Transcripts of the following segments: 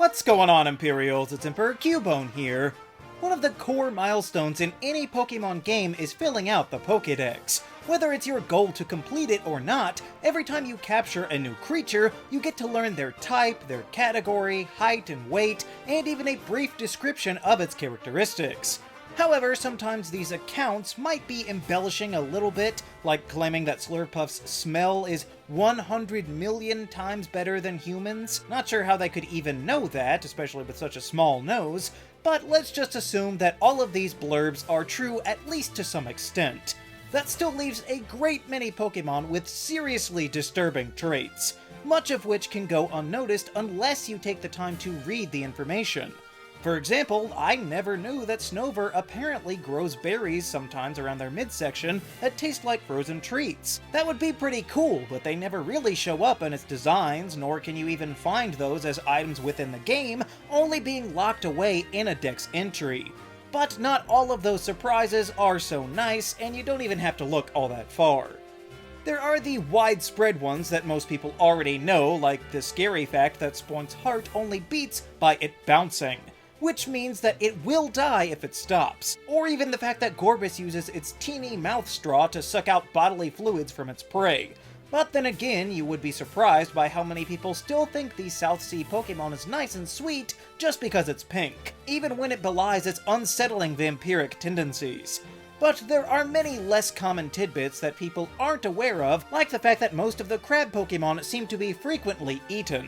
What's going on, Imperials? It's Emperor Cubone here. One of the core milestones in any Pokemon game is filling out the Pokédex. Whether it's your goal to complete it or not, every time you capture a new creature, you get to learn their type, their category, height and weight, and even a brief description of its characteristics. However, sometimes these accounts might be embellishing a little bit, like claiming that Slurpuff's smell is 100 million times better than humans. Not sure how they could even know that, especially with such a small nose, but let's just assume that all of these blurbs are true at least to some extent. That still leaves a great many Pokemon with seriously disturbing traits, much of which can go unnoticed unless you take the time to read the information. For example, I never knew that Snover apparently grows berries sometimes around their midsection that taste like frozen treats. That would be pretty cool, but they never really show up in its designs, nor can you even find those as items within the game, only being locked away in a Dex entry. But not all of those surprises are so nice, and you don't even have to look all that far. There are the widespread ones that most people already know, like the scary fact that Spoink's heart only beats by it bouncing, which means that it will die if it stops. Or even the fact that Gorbis uses its teeny mouth straw to suck out bodily fluids from its prey. But then again, you would be surprised by how many people still think the South Sea Pokemon is nice and sweet just because it's pink, even when it belies its unsettling vampiric tendencies. But there are many less common tidbits that people aren't aware of, like the fact that most of the crab Pokemon seem to be frequently eaten.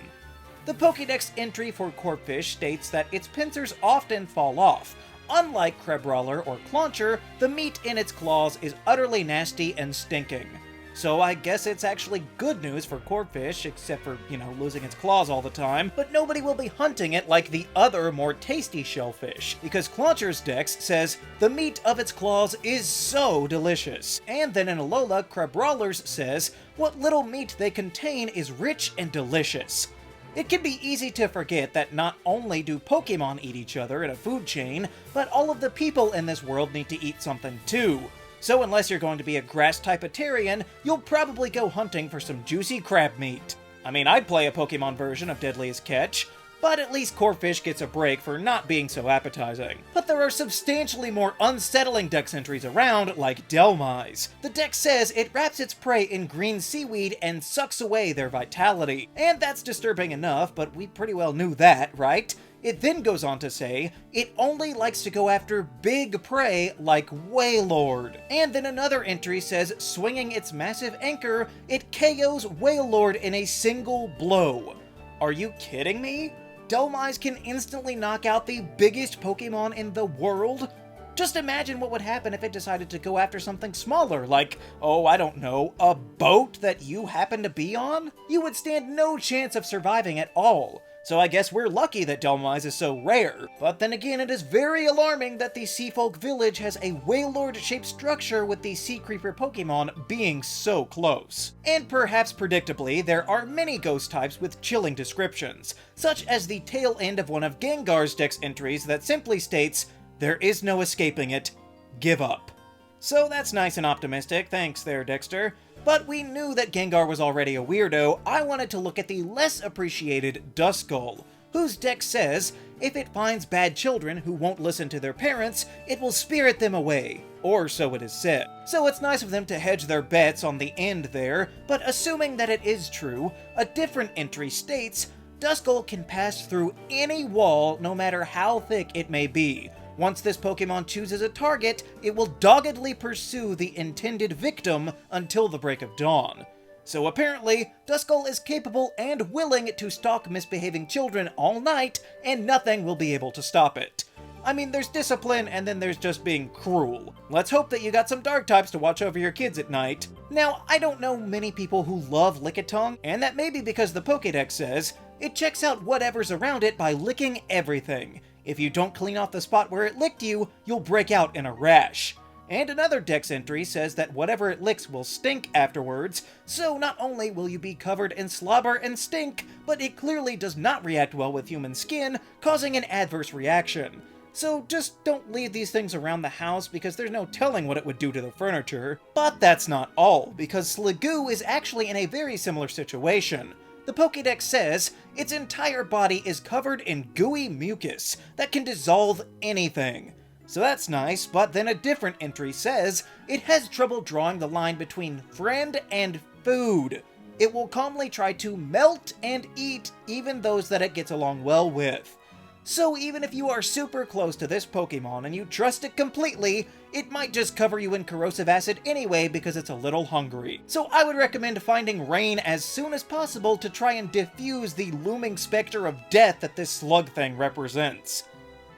The Pokédex entry for Corphish states that its pincers often fall off. Unlike Crabrawler or Clauncher, the meat in its claws is utterly nasty and stinking. So I guess it's actually good news for Corphish, except for, losing its claws all the time, but nobody will be hunting it like the other, more tasty shellfish, because Clauncher's dex says, the meat of its claws is so delicious. And then in Alola, Crabrawler's says, what little meat they contain is rich and delicious. It can be easy to forget that not only do Pokemon eat each other in a food chain, but all of the people in this world need to eat something too. So unless you're going to be a grass-typetarian, you'll probably go hunting for some juicy crab meat. I mean, I'd play a Pokemon version of Deadliest Catch, but at least Corphish gets a break for not being so appetizing. But there are substantially more unsettling dex entries around, like Delmise. The dex says it wraps its prey in green seaweed and sucks away their vitality. And that's disturbing enough, but we pretty well knew that, right? It then goes on to say, it only likes to go after big prey like Wailord. And then another entry says, swinging its massive anchor, it KOs Wailord in a single blow. Are you kidding me? Delmise can instantly knock out the biggest Pokemon in the world? Just imagine what would happen if it decided to go after something smaller, like, I don't know, a boat that you happen to be on? You would stand no chance of surviving at all. So I guess we're lucky that Delmise is so rare. But then again, it is very alarming that the Seafolk village has a Wailord-shaped structure with the Sea Creeper Pokemon being so close. And perhaps predictably, there are many ghost types with chilling descriptions, such as the tail end of one of Gengar's dex entries that simply states, there is no escaping it, give up. So that's nice and optimistic, thanks there, Dexter. But we knew that Gengar was already a weirdo. I wanted to look at the less appreciated Duskull, whose dex says, if it finds bad children who won't listen to their parents, it will spirit them away. Or so it is said. So it's nice of them to hedge their bets on the end there, but assuming that it is true, a different entry states, Duskull can pass through any wall no matter how thick it may be. Once this Pokemon chooses a target, it will doggedly pursue the intended victim until the break of dawn. So apparently, Duskull is capable and willing to stalk misbehaving children all night, and nothing will be able to stop it. I mean, there's discipline, and then there's just being cruel. Let's hope that you got some dark types to watch over your kids at night. Now, I don't know many people who love Lickitung, and that may be because the Pokédex says, it checks out whatever's around it by licking everything. If you don't clean off the spot where it licked you, you'll break out in a rash. And another dex entry says that whatever it licks will stink afterwards, so not only will you be covered in slobber and stink, but it clearly does not react well with human skin, causing an adverse reaction. So just don't leave these things around the house because there's no telling what it would do to the furniture. But that's not all, because Sliggoo is actually in a very similar situation. The Pokédex says its entire body is covered in gooey mucus that can dissolve anything. So that's nice, but then a different entry says it has trouble drawing the line between friend and food. It will calmly try to melt and eat even those that it gets along well with. So even if you are super close to this Pokemon and you trust it completely, it might just cover you in corrosive acid anyway because it's a little hungry. So I would recommend finding rain as soon as possible to try and diffuse the looming specter of death that this slug thing represents.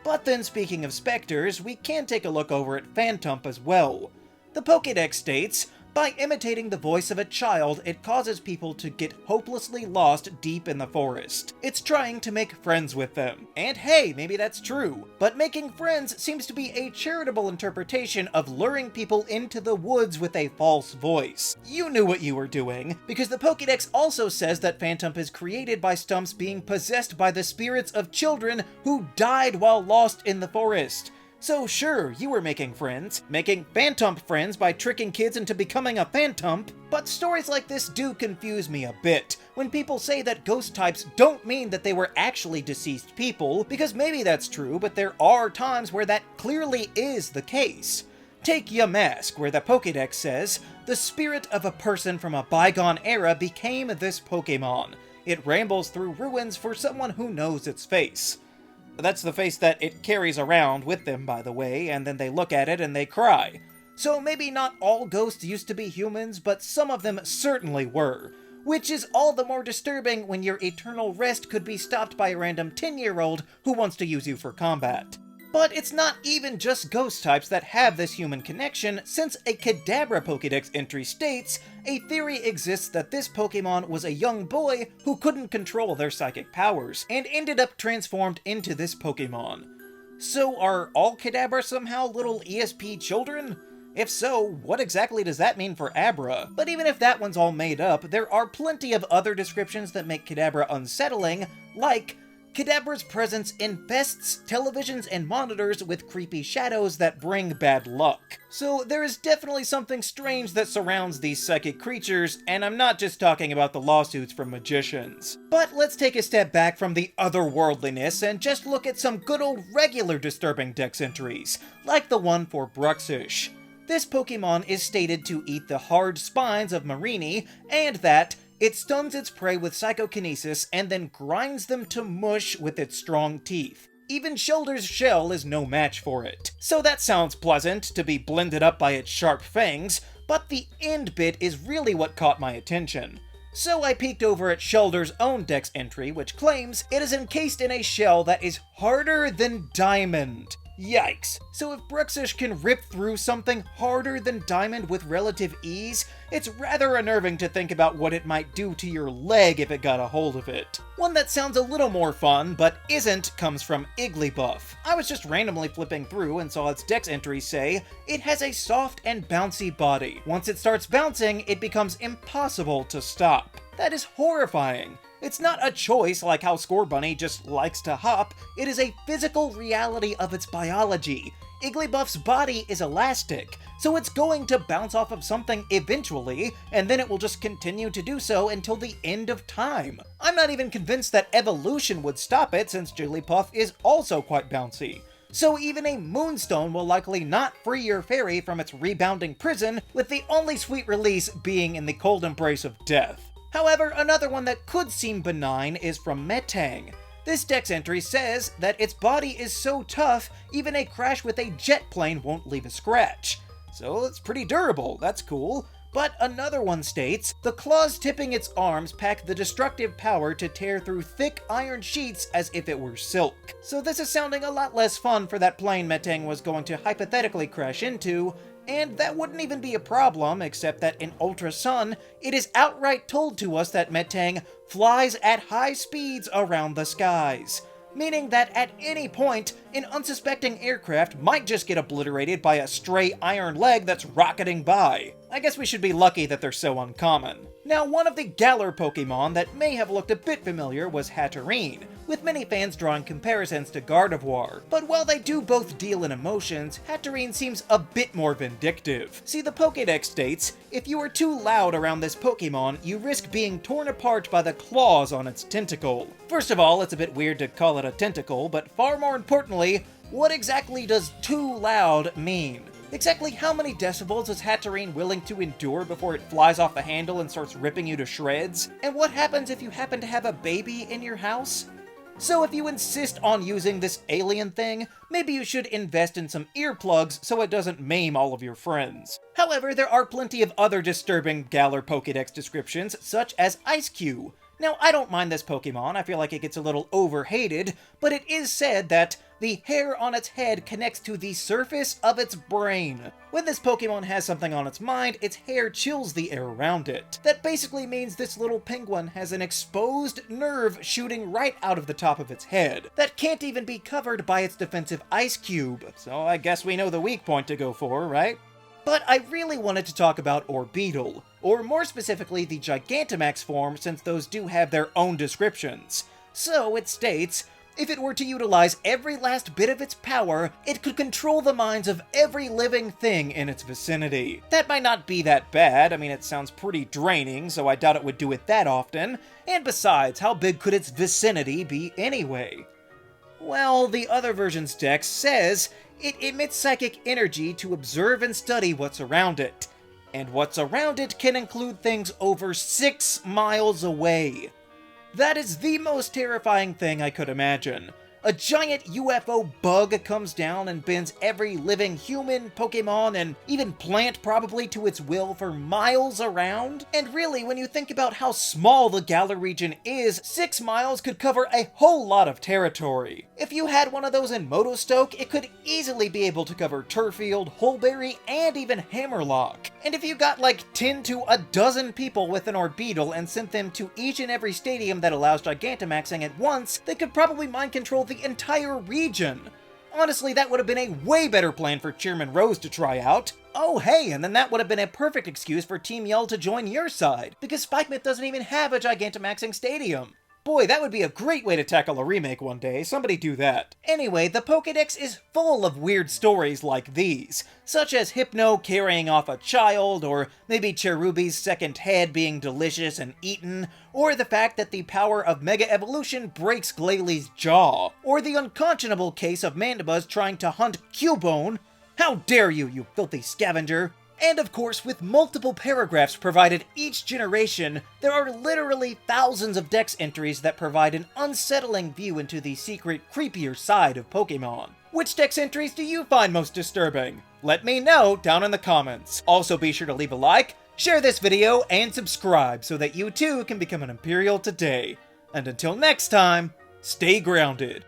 But then speaking of specters, we can take a look over at Phantump as well. The Pokédex states, by imitating the voice of a child, it causes people to get hopelessly lost deep in the forest. It's trying to make friends with them. And hey, maybe that's true. But making friends seems to be a charitable interpretation of luring people into the woods with a false voice. You knew what you were doing, because the Pokédex also says that Phantump is created by stumps being possessed by the spirits of children who died while lost in the forest. So sure, you were making Phantump friends by tricking kids into becoming a Phantump, but stories like this do confuse me a bit, when people say that ghost types don't mean that they were actually deceased people, because maybe that's true, but there are times where that clearly is the case. Take Yamask, where the Pokédex says, the spirit of a person from a bygone era became this Pokémon. It rambles through ruins for someone who knows its face. That's the face that it carries around with them, by the way, and then they look at it and they cry. So maybe not all ghosts used to be humans, but some of them certainly were. Which is all the more disturbing when your eternal rest could be stopped by a random 10-year-old who wants to use you for combat. But it's not even just ghost types that have this human connection, since a Kadabra Pokédex entry states, a theory exists that this Pokémon was a young boy who couldn't control their psychic powers, and ended up transformed into this Pokémon. So are all Kadabra somehow little ESP children? If so, what exactly does that mean for Abra? But even if that one's all made up, there are plenty of other descriptions that make Kadabra unsettling, like Kadabra's presence infests televisions and monitors with creepy shadows that bring bad luck. So there is definitely something strange that surrounds these psychic creatures, and I'm not just talking about the lawsuits from magicians. But let's take a step back from the otherworldliness and just look at some good old regular disturbing dex entries, like the one for Bruxish. This Pokemon is stated to eat the hard spines of Marini, and that it stuns its prey with psychokinesis and then grinds them to mush with its strong teeth. Even Shellder's shell is no match for it. So that sounds pleasant, to be blended up by its sharp fangs, but the end bit is really what caught my attention. So I peeked over at Shellder's own dex entry, which claims it is encased in a shell that is harder than diamond. Yikes. So if Bruxish can rip through something harder than diamond with relative ease, it's rather unnerving to think about what it might do to your leg if it got a hold of it. One that sounds a little more fun, but isn't, comes from Igglybuff. I was just randomly flipping through and saw its dex entries say, it has a soft and bouncy body. Once it starts bouncing, it becomes impossible to stop. That is horrifying. It's not a choice like how Scorbunny just likes to hop, it is a physical reality of its biology. Igglybuff's body is elastic, so it's going to bounce off of something eventually, and then it will just continue to do so until the end of time. I'm not even convinced that evolution would stop it, since Jigglypuff is also quite bouncy. So even a Moonstone will likely not free your fairy from its rebounding prison, with the only sweet release being in the cold embrace of death. However, another one that could seem benign is from Metang. This dex entry says that its body is so tough, even a crash with a jet plane won't leave a scratch. So it's pretty durable, that's cool. But another one states, the claws tipping its arms pack the destructive power to tear through thick iron sheets as if it were silk. So this is sounding a lot less fun for that plane Metang was going to hypothetically crash into, and that wouldn't even be a problem, except that in Ultra Sun, it is outright told to us that Metang flies at high speeds around the skies. Meaning that at any point, an unsuspecting aircraft might just get obliterated by a stray iron leg that's rocketing by. I guess we should be lucky that they're so uncommon. Now, one of the Galar Pokemon that may have looked a bit familiar was Hatterene, with many fans drawing comparisons to Gardevoir. But while they do both deal in emotions, Hatterene seems a bit more vindictive. See, the Pokédex states, if you are too loud around this Pokemon, you risk being torn apart by the claws on its tentacle. First of all, it's a bit weird to call it a tentacle, but far more importantly, what exactly does too loud mean? Exactly how many decibels is Hatterene willing to endure before it flies off the handle and starts ripping you to shreds? And what happens if you happen to have a baby in your house? So if you insist on using this alien thing, maybe you should invest in some earplugs so it doesn't maim all of your friends. However, there are plenty of other disturbing Galar Pokédex descriptions, such as Ice-Q. Now, I don't mind this Pokemon, I feel like it gets a little overhated, but it is said that the hair on its head connects to the surface of its brain. When this Pokemon has something on its mind, its hair chills the air around it. That basically means this little penguin has an exposed nerve shooting right out of the top of its head. That can't even be covered by its defensive ice cube, so I guess we know the weak point to go for, right? But I really wanted to talk about Orbeetle, or more specifically the Gigantamax form, since those do have their own descriptions. So it states, if it were to utilize every last bit of its power, it could control the minds of every living thing in its vicinity. That might not be that bad, I mean it sounds pretty draining, so I doubt it would do it that often, and besides, how big could its vicinity be anyway? Well, the other version's dex says it emits psychic energy to observe and study what's around it. And what's around it can include things over 6 miles away. That is the most terrifying thing I could imagine. A giant UFO bug comes down and bends every living human, Pokemon, and even plant probably to its will for miles around. And really, when you think about how small the Galar region is, 6 miles could cover a whole lot of territory. If you had one of those in Motostoke, it could easily be able to cover Turffield, Holberry, and even Hammerlock. And if you got like 10 to a dozen people with an Orbeetle and sent them to each and every stadium that allows Gigantamaxing at once, they could probably mind control the entire region. Honestly, that would have been a way better plan for Chairman Rose to try out. Oh hey, and then that would have been a perfect excuse for Team Yell to join your side, because Spikemith doesn't even have a Gigantamaxing stadium. Boy, that would be a great way to tackle a remake one day, somebody do that. Anyway, the Pokédex is full of weird stories like these, such as Hypno carrying off a child, or maybe Cherubi's second head being delicious and eaten, or the fact that the power of Mega Evolution breaks Glalie jaw, or the unconscionable case of Mandibuzz trying to hunt Cubone. How dare you, you filthy scavenger! And of course, with multiple paragraphs provided each generation, there are literally thousands of dex entries that provide an unsettling view into the secret, creepier side of Pokemon. Which dex entries do you find most disturbing? Let me know down in the comments. Also be sure to leave a like, share this video, and subscribe so that you too can become an Imperial today. And until next time, stay grounded.